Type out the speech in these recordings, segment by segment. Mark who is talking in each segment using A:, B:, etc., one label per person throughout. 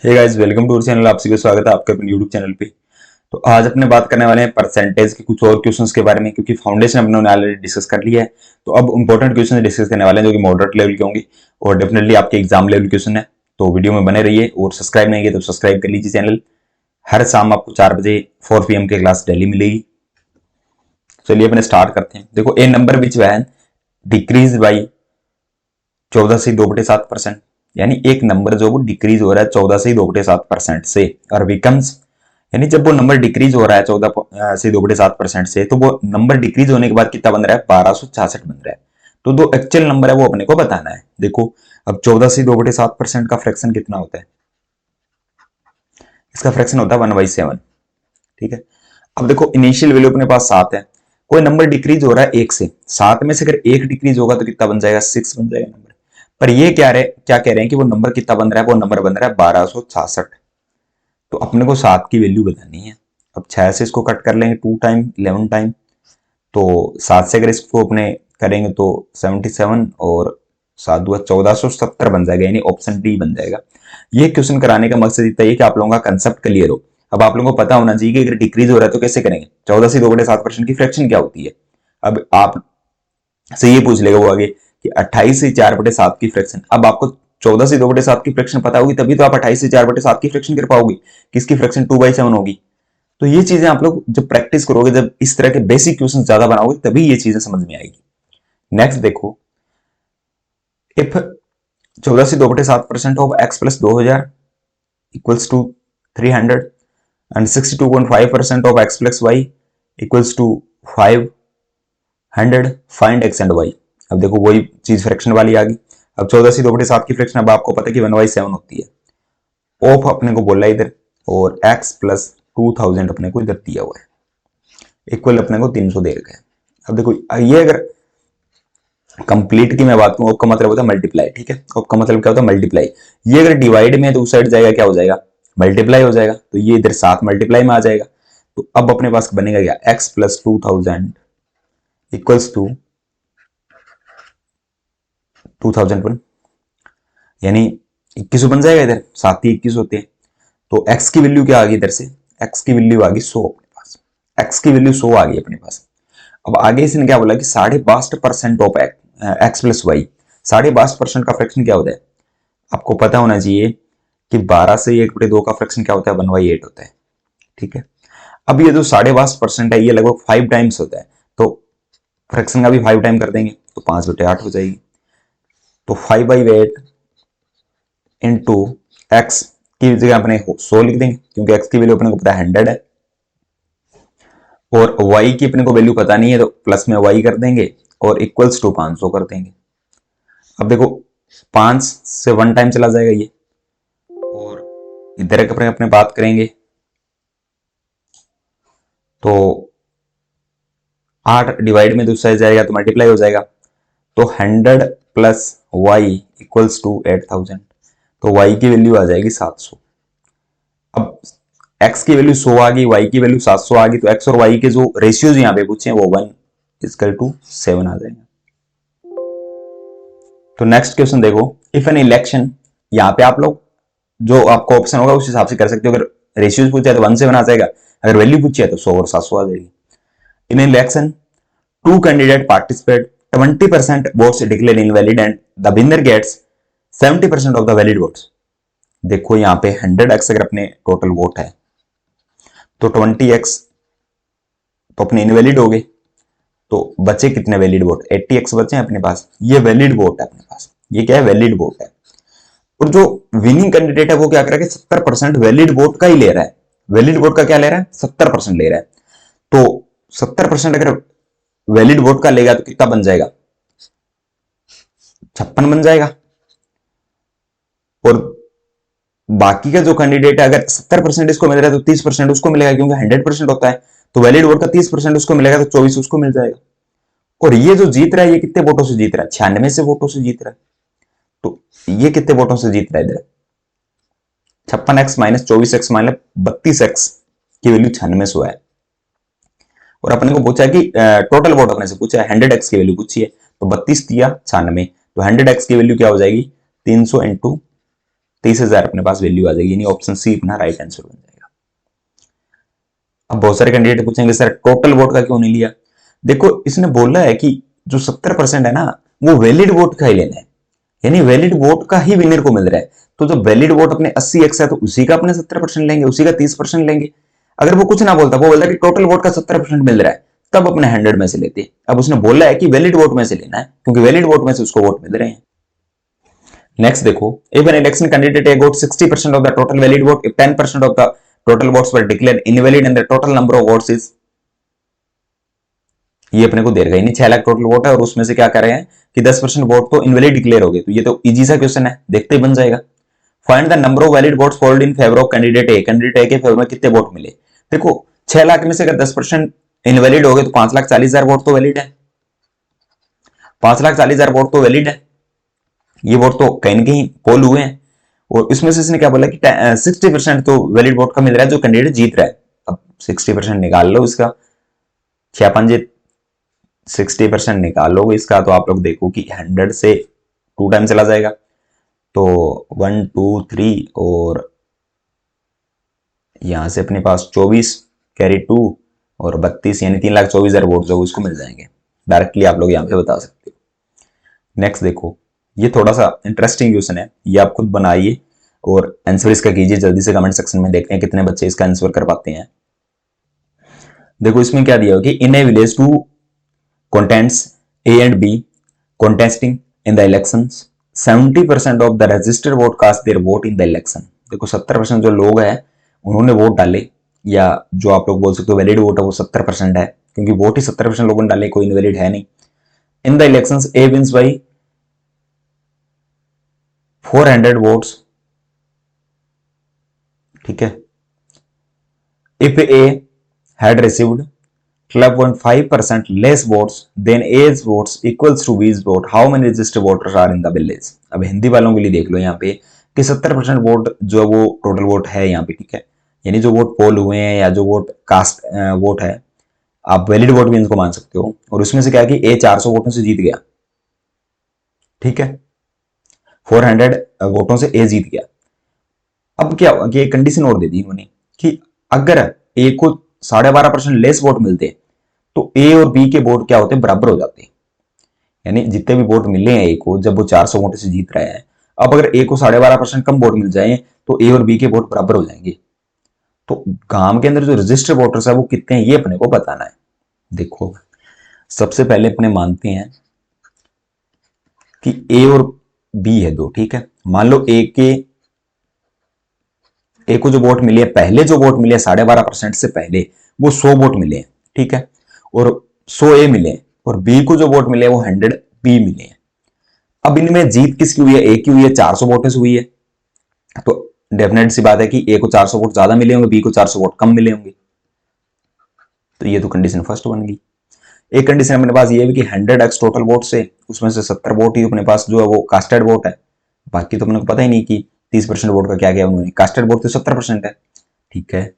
A: Hey guys, welcome to channel. आप सभी का स्वागत है आपके अपने यूट्यूब चैनल पे। तो आज अपने बात करने वाले हैं परसेंटेज के कुछ और क्वेश्चंस के बारे में, क्योंकि फाउंडेशन अपने ऑलरेडी डिस्कस कर लिया है। तो अब इंपॉर्टेंट क्वेश्चन डिस्कस करने वाले हैं जो कि मॉडरेट लेवल के होंगे और डेफिनेटली आपके एग्जाम लेवल क्वेश्चन है। तो वीडियो में बने रहिए और सब्सक्राइब नहीं किया तो सब्सक्राइब कर लीजिए चैनल। हर शाम आपको 4 बजे 4 PM की क्लास डेली मिलेगी। चलिए अपने स्टार्ट करते हैं। देखो, a number which when decreases by 14 से 2/7%, यानी एक नंबर जो वो डिक्रीज हो रहा है 14 से 2/7% से, और बिकम्स, यानी जब वो नंबर डिक्रीज हो रहा है 14 से 2/7% से, तो वो नंबर डिक्रीज होने के बाद कितना बन रहा है? 1266 बन रहा है। तो जो एक्चुअल नंबर है वो अपने को बताना है। देखो, अब 14 से 2/7% का फ्रैक्शन कितना होता है? इसका फ्रैक्शन होता है 1/7। ठीक है। अब देखो, इनिशियल वैल्यू अपने पास 7 है। कोई नंबर डिक्रीज हो रहा है 1 से, 7 में से अगर 1 डिक्रीज होगा तो कितना बन जाएगा? 6 बन जाएगा नंबर। पर ये क्या कह रहे हैं कि वो नंबर कितना बन रहा है? वो नंबर बन रहा है 1266। तो अपने को 7 की वैल्यू बतानी है। अब 6 से इसको कट कर लेंगे 2 टाइम 11 टाइम, तो 7 से अगर इसको अपने करेंगे तो 77 और 7 दूआ 1470 बन जाएगा, यानी ऑप्शन डी बन जाएगा। ये क्वेश्चन कराने का मकसद इतना है कि आप लोगों का कंसेप्ट क्लियर हो। अब आप लोगों को पता होना चाहिए कि अगर डिक्रीज हो रहा है तो कैसे करेंगे। 14 से 2/7% की फ्रैक्शन क्या होती है? अब आप से ये पूछ लेगा वो आगे कि 28 से 4/7 की फ्रैक्शन। अब आपको 14 से 2/7 की फ्रैक्शन पता होगी तभी तो आप 28 से 4/7 की फ्रैक्शन कर पाओगे। किसकी फ्रैक्शन? 2/7 होगी। तो ये चीजें आप लोग जब प्रैक्टिस करोगे, जब इस तरह के बेसिक क्वेश्चन ज्यादा बनाओगे, तभी ये चीजें समझ में आएगी। नेक्स्ट देखो, इफ 14 से 2/7% of x plus 2000 equals to 300 and 62.5% of x plus y equals to 500, find x and y। अब देखो, वही चीज फ्रैक्शन वाली आ गई। अब 14 से 2/7 की फ्रैक्शन अब आपको पता है कि 1/7 होती है। ऑफ अपने को बोला इधर, और x प्लस 2000 अपने को इधर दिया हुआ है, इक्वल अपने को 300 दे रखा है। अब देखो, ये अगर कंप्लीट की मैं बात करूं, ऑफ का मतलब होता है मल्टीप्लाई। ठीक है, ऑफ का मतलब क्या होता है? मल्टीप्लाई। ये अगर डिवाइड में है तो उस साइड जाएगा, क्या हो जाएगा? मल्टीप्लाई हो जाएगा। तो ये इधर 7 मल्टीप्लाई में आ जाएगा। तो अब अपने पास बनेगा क्या? x प्लस 2000 इक्वल्स टू 2001, यानी 21 बन जाएगा। इधर 7 ही 21 होते हैं। तो x की वैल्यू क्या आ गई? इधर से x की वैल्यू आ गई 100 अपने पास। x की वैल्यू 100 आ गई अपने पास। अब आगे इसने क्या बोला कि 62% ऑफ एक्स प्लस वाई। 62% का फ्रैक्शन क्या होता है? आपको पता होना चाहिए कि 12 से 1/2 का फ्रैक्शन क्या होता है? 1/8 होता है। ठीक है। अब ये जो 62% है, ये लगभग 5 टाइम्स होता है। तो फ्रैक्शन का भी 5 टाइम कर देंगे तो 5/8 हो जाएगी। तो 5/8 इंटू एक्स की जगह अपने 100 लिख देंगे, क्योंकि एक्स की वैल्यू अपने को पता है 100 है, और y की अपने को वैल्यू पता नहीं है तो प्लस में y कर देंगे और इक्वल्स टू 500 कर देंगे। अब देखो, 5 से 1 टाइम चला जाएगा ये, और इधर अपने अपने बात करेंगे तो 8 डिवाइड में दूसरा जाएगा तो मल्टीप्लाई हो जाएगा। तो 100 प्लस वाई इक्वल्स टू 8000। तो y की वैल्यू आ जाएगी 700। अब x की वैल्यू 100 आ गई, y की वैल्यू 700 आ गई, तो x और y के जो रेशियोज यहाँ पे पूछे वो 1:7 आ जाएगा। तो नेक्स्ट क्वेश्चन देखो, इफ एन इलेक्शन, यहाँ पे आप लोग जो आपको ऑप्शन होगा उस हिसाब से कर सकते हो। अगर रेशियोज पूछा है तो 1:7 आ जाएगा, अगर वैल्यू पूछी है तो 100 और 700 आ जाएगी। In election, two candidate participate, 20% votes declare invalid and the winner gets 70% of the valid votes. देखो, यहाँ पे 100x अगर अपने टोटल वोट है तो 20x तो अपने इनवैलिड हो गए, तो बचे कितने वैलिड वोट? 80x बचे हैं अपने पास। ये वैलिड वोट है अपने पास। ये क्या है? वैलिड वोट है। और जो विनिंग कैंडिडेट है वो क्या कर रहा है? 70% वैलिड वोट का ही ले रहा है। वैलिड वोट का क्या ले रहा है? 70% ले रहा है। तो 70% अगर वैलिड वोट का लेगा तो कितना बन जाएगा? 56 बन जाएगा। और बाकी का जो कैंडिडेट है, अगर 70% इसको मिल रहा है तो 30% उसको मिलेगा, क्योंकि 100% होता है। तो वैलिड वोट का 30% उसको मिलेगा तो 24 उसको मिल जाएगा। और ये जो जीत रहा है, ये कितने वोटों से जीत रहा है? 96 से वोटों से जीत रहा है। तो ये कितने वोटों से जीत रहा है इधर? 56x minus 24x minus 32x की वैल्यू 96 है। और अपने को पूछा है कि टोटल वोट अपने से पूछा है, 100x की वैल्यू पूछी है, तो 32 दिया 96, तो 100x की वैल्यू क्या हो जाएगी? 300 इंटू 30,000 अपने पास वैल्यू आ जाएगी, यानी ऑप्शन सी अपना राइट आंसर बन जाएगा। अब बहुत सारे कैंडिडेट पूछेंगे सर टोटल वोट का क्यों नहीं लिया? देखो इसने बोला है कि जो 70% है ना वो वैलिड वोट का ही लेना है, यानी वैलिड वोट का ही विनर को मिल रहा है। तो जो वैलिड वोट अपने 80x है तो उसी का अपने 70% लेंगे, उसी का 30% लेंगे। अगर वो कुछ ना बोलता, वो बोलता कि टोटल वोट का 70% मिल रहा है, तब अपने 100 में से लेते। अब उसने बोला है कि वैलिड वोट में से लेना है, क्योंकि वैलिड वोट में से उसको वोट मिल रहे हैं। नेक्स्ट देखो, if an election candidate got 60% of the total valid vote, if 10% of the total votes were declared invalid and the total number of votes is, ये अपने को दे रहा है, नहीं 6 लाख टोटल वोट है और उसमें से क्या कर रहे हैं कि 10% वोट तो इनवैलिड डिक्लेयर हो गए। तो ये तो इजी सा क्वेश्चन है, देखते ही बन जाएगा। Find the number of valid votes polled in favour of candidate A, candidate A के फेवर में कितने वोट मिले। देखो 6 लाख में से अगर 10% इनवैलिड हो गए तो 5,40,000 वोट तो वैलिड है, 5,40,000 वोट तो वैलिड है, ये वोट तो कहीं ना कहीं पोल हुए हैं। और इसमें से इसने क्या बोला कि 60% तो वैलिड वोट का मिल रहा है जो कैंडिडेट जीत रहा है। अब 60% निकाल लो इसका, 60% निकाल लोगे इसका तो आप लोग देखो कि 100 से 2 टाइम चला जाएगा, तो 1 2 3 और यहां से अपने पास 24 कैरी 2 और 32 यानी 3,24,000 वोट जो उसको मिल जाएंगे। डायरेक्टली आप लोग यहाँ पे बता सकते हो। नेक्स्ट देखो, ये थोड़ा सा इंटरेस्टिंग क्वेश्चन है, ये आप खुद बनाइए और आंसर इसका कीजिए जल्दी से, कमेंट सेक्शन में देखते हैं कितने बच्चे इसका आंसर कर पाते हैं। देखो इसमें क्या दिया हो कि in a village two contents A and B contesting in the elections, 70% of the registered vote cast their vote in the election। देखो 70% जो लोग हैं उन्होंने वोट डाले, या जो आप लोग बोल सकते हो वैलिड वोट है वो 70% है, क्योंकि वोट ही 70% लोगों ने डाले, कोई इनवैलिड है नहीं। In the elections A wins by 400 votes, ठीक है। If A had received 12.5% less votes than A's votes equals to B's vote, how many registered voters are in the village। अब हिंदी वालों के लिए देख लो यहाँ पे कि 70% वोट जो वो टोटल वोट है यहाँ पे, ठीक है, यानी जो वोट पोल हुए हैं या जो वोट कास्ट वोट है, आप वैलिड वोट भी इनको मान सकते हो। और उसमें से क्या है कि ए 400 वोटों से जीत गया, ठीक है, 400 वोटों से ए जीत गया। अब क्या हुआ कि एक कंडीशन और दे दी उन्होंने कि अगर ए को 12.5% लेस वोट मिलते तो ए और बी के वोट क्या होते, बराबर हो जाते। यानी जितने भी वोट मिले हैं ए को, जब वो 400 वोट से जीत रहे हैं, अब अगर ए को 12.5% कम वोट मिल जाए तो ए और बी के वोट बराबर हो जाएंगे। तो गांव के अंदर जो रजिस्टर्ड वोटर्स है वो कितने हैं ये अपने को बताना है। देखो सबसे पहले अपने मानते हैं कि ए और बी है दो, ठीक है। मान लो ए को जो वोट मिले, पहले जो वोट मिले 12.5% से पहले वो 100 वोट मिले, ठीक है, और 100 ए मिले, और बी को जो वोट मिले वो 100 बी मिले। अब इनमें जीत किसकी हुई है, ए की हुई है, 400 वोट से हुई है। तो डेफिनेट सी बात है कि ए को 400 वोट ज्यादा मिले होंगे, बी को 400 वोट कम मिले होंगे। तो ये तो कंडीशन फर्स्ट बन गई। एक कंडीशन अपने पास ये भी कि 100x टोटल वोट से उसमें से 70 वोट ही अपने पास जो है वो कास्टेड वोट है, बाकी तो अपने को पता ही नहीं कि 30% वोट का क्या गया उन्होंने, कास्टेड वोट तो 70% है, ठीक है।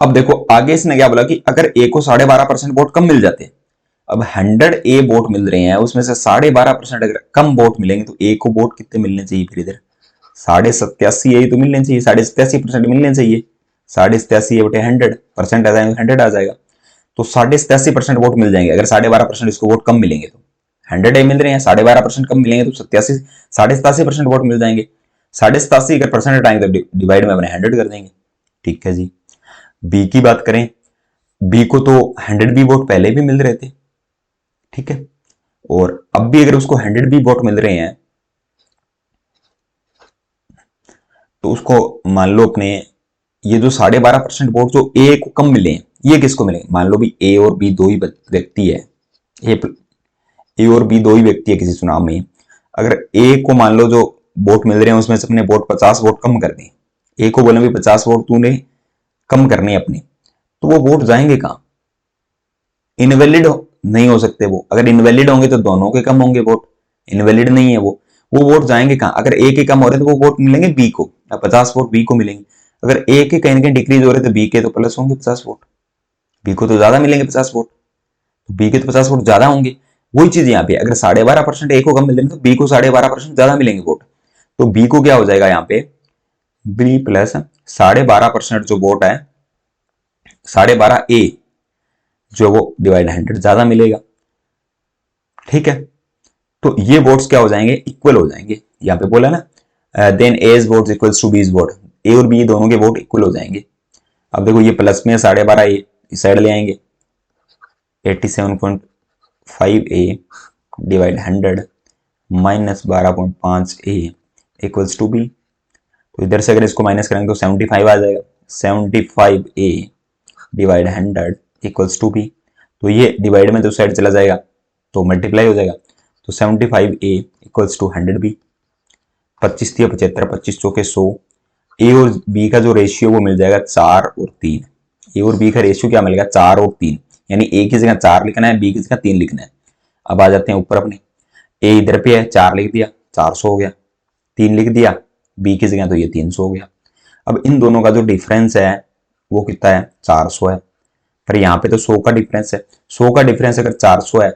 A: अब देखो आगे इसने क्या बोला कि अगर ए को 12.5% वोट कम मिल जाते, अब 100 ए वोट मिल रहे हैं उसमें से 12.5% अगर कम वोट मिलेंगे तो ए को वोट कितने मिलने चाहिए, फिर इधर 87.5 ए तो मिलने चाहिए, 87.5% मिलने चाहिए, 87.5 बटे 100% आ जाएगा, 100 आ जाएगा, तो 87.5% वोट मिल जाएंगे। अगर 12.5% इसको वोट कम मिलेंगे तो 100 ए मिल रहे हैं, 12.5% कम मिलेंगे तो 87% वोट मिल जाएंगे। 87 अगर परसेंट हटाएंगे तो डिवाइड में अपने 100 कर देंगे, ठीक है जी। बी की बात करें, बी को तो 100 बी वोट पहले भी मिल रहे थे, ठीक है, और अब भी अगर उसको 100 बी वोट मिल रहे हैं तो उसको मान लो अपने ये जो 12.5% वोट जो ए को कम मिले हैं ये किसको मिले, मान लो भी ए और बी दो ही व्यक्ति है, ए और बी दो ही व्यक्ति है किसी चुनाव में, अगर ए को मान लो जो वोट मिल रहे हैं उसमें से अपने वोट 50 वोट कम कर दें, ए को बोले भी 50 वोट तूने कम करने अपने, तो वो वोट जाएंगे कहां, इनवैलिड नहीं हो सकते वो, अगर इनवैलिड होंगे तो दोनों के कम होंगे वोट, इनवैलिड नहीं है वो वोट जाएंगे कहां, अगर ए के कम हो रहे तो वो वोट मिलेंगे बी को, 50 वोट बी को मिलेंगे, अगर ए के कहीं ना कहीं डिक्रीज हो रहे तो बी के तो प्लस होंगे 50 वोट, बी को तो ज्यादा मिलेंगे 50 वोट, तो बी के तो 50 वोट ज्यादा होंगे। वही चीज यहाँ पे अगर 12.5% ए को कम मिलेंगे तो बी को 12.5% ज्यादा मिलेंगे वोट, तो बी को क्या हो जाएगा यहाँ पे, बी प्लस 12.5% जो वोट है 12.5 ए जो वो डिवाइड 100 ज्यादा मिलेगा। ठीक है, तो ये वोट्स क्या हो जाएंगे, इक्वल हो जाएंगे। यहाँ पे बोला ना then as votes equals to B's vote, A और बी दोनों के वोट इक्वल हो जाएंगे। अब देखो ये प्लस में 12.5 ए इस साइड ले आएंगे, 87.5 A divide 100 minus 12.5 A equals to B. तो इधर से अगर इसको माइनस करेंगे तो 75 आ जाएगा, 75 ए डिवाइड 100 इक्वल्स टू बी। तो ये डिवाइड में जो साइड चला जाएगा तो मल्टीप्लाई हो जाएगा, तो 75 ए इक्वल्स टू 100 बी। 25 दिया 75, 25 चौके 100। ए और बी का जो रेशियो वो मिल जाएगा 4 और 3। ए और बी का रेशियो क्या मिलेगा, 4 और 3, यानी ए की जगह 4 लिखना है, बी की जगह 3 लिखना है। अब आ जाते हैं ऊपर अपने, ए इधर पे है 4 लिख दिया 400 हो गया, 3 लिख दिया बी की जगह तो ये 300 हो गया। अब इन दोनों का जो डिफरेंस है वो कितना है, 400 है। पर यहाँ पे तो 100 का डिफरेंस है, 100 का डिफरेंस अगर 400 है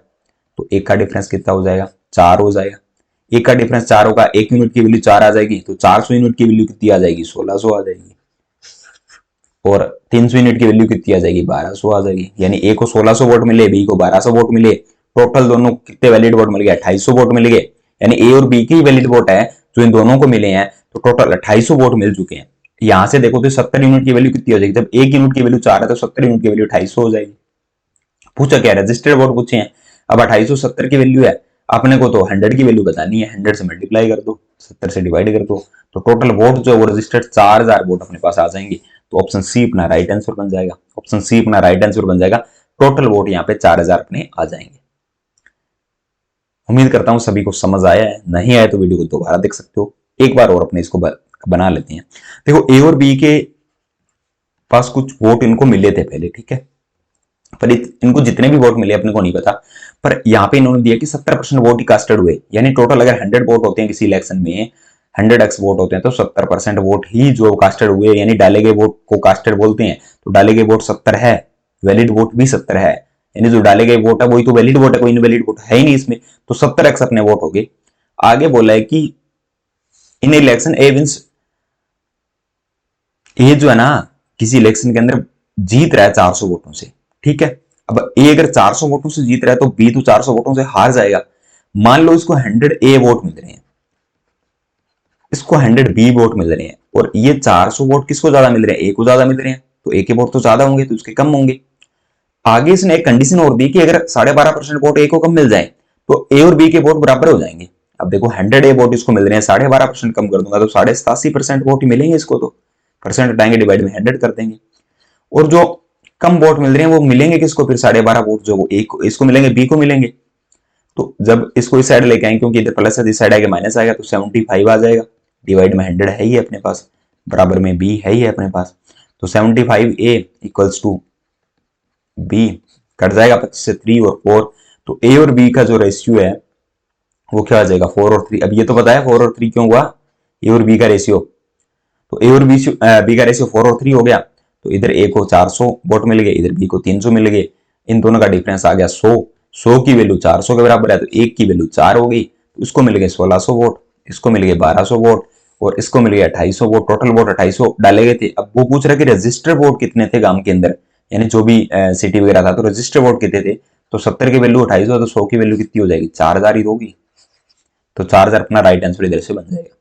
A: तो एक का डिफरेंस कितना हो जाएगा, 4 हो जाएगा। एक का डिफरेंस 4 होगा, 1 यूनिट की वैल्यू 4 आ जाएगी, तो 400 यूनिट की वैल्यू कितनी आ जाएगी, 1600 आ जाएगी। और 300 यूनिट की वैल्यू कितनी आ जाएगी, 1200 आ जाएगी। यानी ए को 1600 वोट मिले, बी को 1200 वोट मिले, टोटल दोनों कितने वैलिड वोट मिल गए, 2800 वोट मिल गए। यानी ए और बी की वैलिड वोट है जो इन दोनों को मिले हैं, तो टोटल 2800 वोट मिल चुके हैं। यहां से देखो तो 70 यूनिट की वैल्यू कितनी हो जाएगी, जब 1 यूनिट की वैल्यू 4 है तो 70 यूनिट की वैल्यू 2800 हो जाएगी। पूछा क्या, रजिस्टर्ड वोट पूछे हैं। अब 2870 की वैल्यू है, अपने को तो 100 की वैल्यू बतानी है, 100 से मल्टीप्लाई कर दो, 70 से डिवाइड कर दो, तो टोटल वोट जो है वो रजिस्टर्ड 4000 वोट अपने पास आ जाएंगे। तो ऑप्शन सी अपना राइट आंसर बन जाएगा, ऑप्शन सी अपना राइट आंसर बन जाएगा। टोटल वोट यहाँ पे 4000 अपने आ जाएंगे। उम्मीद करता हूं सभी को समझ आया है, नहीं आया तो वीडियो को दोबारा देख सकते हो, एक बार और अपने इसको बना लेते हैं। देखो ए और बी के पास कुछ वोट इनको मिले थे पहले, ठीक है, पर इनको जितने भी वोट मिले अपने को नहीं पता, पर यहाँ पे इन्होंने दिया कि 70% वोट ही कास्टेड हुए। यानी टोटल अगर 100 वोट होते हैं किसी इलेक्शन में, 100x वोट होते हैं, तो 70% वोट ही जो कास्टेड हुए, यानी डाले गए वोट को कास्टेड बोलते हैं। तो डाले गए वोट 70 है, वैलिड वोट भी 70 है, यानी जो डाले गए वोट है वही तो वैलिड वोट है, कोई इनवैलिड वोट है ही नहीं इसमें, तो 70x अपने वोट हो गए। आगे बोला है कि इन इलेक्शन ए विंस, ये जो है ना किसी इलेक्शन के अंदर जीत रहा है 400 वोटों से, ठीक है। अब ए अगर 400 वोटों से जीत रहा है तो बी तो 400 वोटों से हार जाएगा। मान लो इसको 100 ए वोट मिल रहे हैं, इसको 100 बी वोट मिल रहे हैं, और ये 400 वोट किसको ज्यादा मिल रहे हैं, ए को ज्यादा मिल रहे हैं, तो ए के वोट तो ज्यादा होंगे तो उसके कम होंगे। आगे इसने एक कंडीशन और दी कि अगर 12.5% वोट ए को कम मिल जाए तो ए और बी के वोट बराबर हो जाएंगे। अब देखो 100 ए वोट इसको मिल रहे हैं, 12.5% कम कर दूंगा तो 87.5% वोट ही मिलेंगे इसको, तो परसेंट हटाएंगे डिवाइड में 100 कर देंगे। और जो कम वोट मिल रहे हैं वो मिलेंगे किसको, फिर 12.5 वोट जो वो ए को, इसको मिलेंगे, बी को मिलेंगे। तो जब इसको इस साइड लेके आएंगे, क्योंकि इधर प्लस है इस साइड आएगा माइनस आएगा, तो 75 आ जाएगा, डिवाइड में 100 है ही अपने पास, बराबर में बी है ही है अपने पास, तो 75 ए इक्वल्स टू बी, कट जाएगा 25 से 3 और 4, तो ए और बी का जो रेशियो है वो क्या आ जाएगा, 4 और 3। अब ये तो पता है 4 और 3 क्यों हुआ, ए और बी का रेशियो, तो ए और बी का रेशियो 4 और 3 हो गया, तो इधर ए को 400 वोट मिल गए, इधर बी को 300 मिल गए, इन दोनों का डिफरेंस आ गया 100, 100 की वैल्यू 400 के बराबर है, तो एक की वैल्यू 4 हो गई, तो इसको मिल गए 1600 वोट, इसको मिल गए 1200 वोट, और इसको मिल गया 2800 वोट। टोटल वोट 2800 डाले गए थे। अब वो पूछ रहा है कि रजिस्टर वोट कितने थे गांव के अंदर, यानी जो भी सिटी वगैरह था, तो रजिस्टर वोट कितने थे, तो 70 की वैल्यू 2800, तो 100 की वैल्यू कितनी हो जाएगी, 4000 ही होगी, तो 4000 अपना राइट आंसर इधर से बन जाएगा।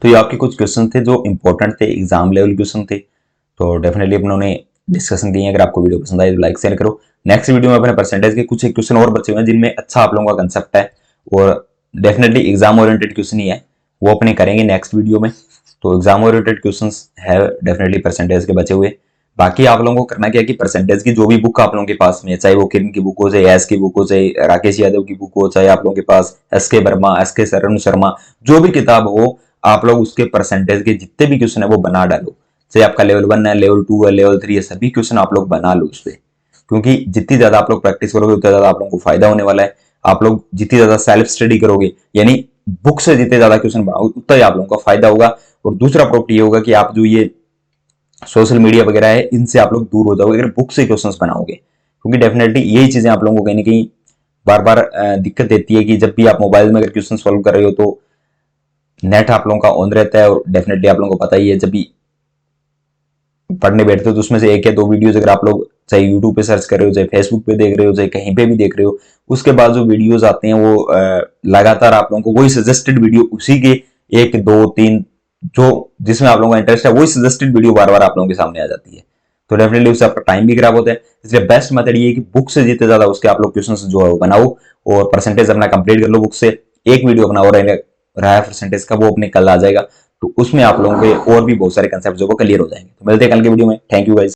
A: तो ये आपके कुछ क्वेश्चन थे जो इंपॉर्टेंट थे, एग्जाम लेवल क्वेश्चन थे, तो डेफिनेटली अपने डिस्कशन किए। अगर आपको वीडियो पसंद आए तो लाइक शेयर करो। नेक्स्ट वीडियो में अपने परसेंटेज के कुछ एक क्वेश्चन और बचे हुए हैं जिनमें अच्छा आप लोगों का कंसेप्ट है, और डेफिनेटली एग्जाम ओरिएंटेड क्वेश्चन ही है, वो अपने करेंगे नेक्स्ट वीडियो में। तो एग्जाम ओरिएंटेड क्वेश्चन है डेफिनेटली परसेंटेज के बचे हुए। बाकी आप लोगों को करना क्या है कि परसेंटेज की जो भी बुक आप लोगों के पास में, चाहे वो किरण की बुक हो, चाहे एस की बुक हो, चाहे राकेश यादव की बुक हो, चाहे आप लोगों के पास एस के वर्मा, एस के शरण शर्मा, जो भी किताब हो, आप लोग उसके परसेंटेज के जितने भी क्वेश्चन है वो बना डालो। चाहे आपका लेवल 1 है, लेवल 2 है, लेवल 3 है, सभी क्वेश्चन आप लोग बना लो उससे, क्योंकि जितनी ज्यादा आप लोग प्रैक्टिस करोगे उतना ज्यादा आप लोगों को फायदा होने वाला है। आप लोग जितनी ज्यादा सेल्फ स्टडी करोगे, यानी बुक से जितने ज्यादा क्वेश्चन बनाओगे उतना ही आप लोगों का फायदा होगा। और दूसरा प्रॉपर्टी ये होगा कि आप जो ये सोशल मीडिया वगैरह है इनसे आप लोग दूर हो जाओगे अगर बुक से क्वेश्चंस बनाओगे, क्योंकि डेफिनेटली यही चीजें आप लोगों को कहीं ना कहीं बार बार दिक्कत देती है कि जब भी आप मोबाइल में अगर क्वेश्चन सॉल्व कर रहे हो तो नेट आप लोगों का ऑन रहता है, और डेफिनेटली आप लोगों को पता ही है, जब भी पढ़ने बैठते हो तो उसमें से एक या दो वीडियोज अगर आप लोग चाहे यूट्यूब पे सर्च कर रहे हो, चाहे फेसबुक पे देख रहे हो, चाहे कहीं पे भी देख रहे हो, उसके बाद जो वीडियोज आते हैं वो लगातार आप लोगों को वही सजेस्टेड वीडियो, उसी के एक दो तीन जो जिसमें आप लोगों का इंटरेस्ट है, वही सजेस्टेड वीडियो बार बार आप लोगों के सामने आ जाती है। तो डेफिनेटली उससे आपका टाइम भी खराब होता है। इसलिए बेस्ट मेथड ये है कि बुक से जितने ज्यादा उसके आप लोग क्वेश्चन जो है वो बनाओ, और परसेंटेज अपना कंप्लीट कर लो बुक से। एक वीडियो अपना और रहा है परसेंटेज का, वो अपने कल आ जाएगा, तो उसमें आप लोगों के और भी बहुत सारे कंसेप्ट जो क्लियर हो जाएंगे। तो मिलते हैं कल के वीडियो में। Thank you guys.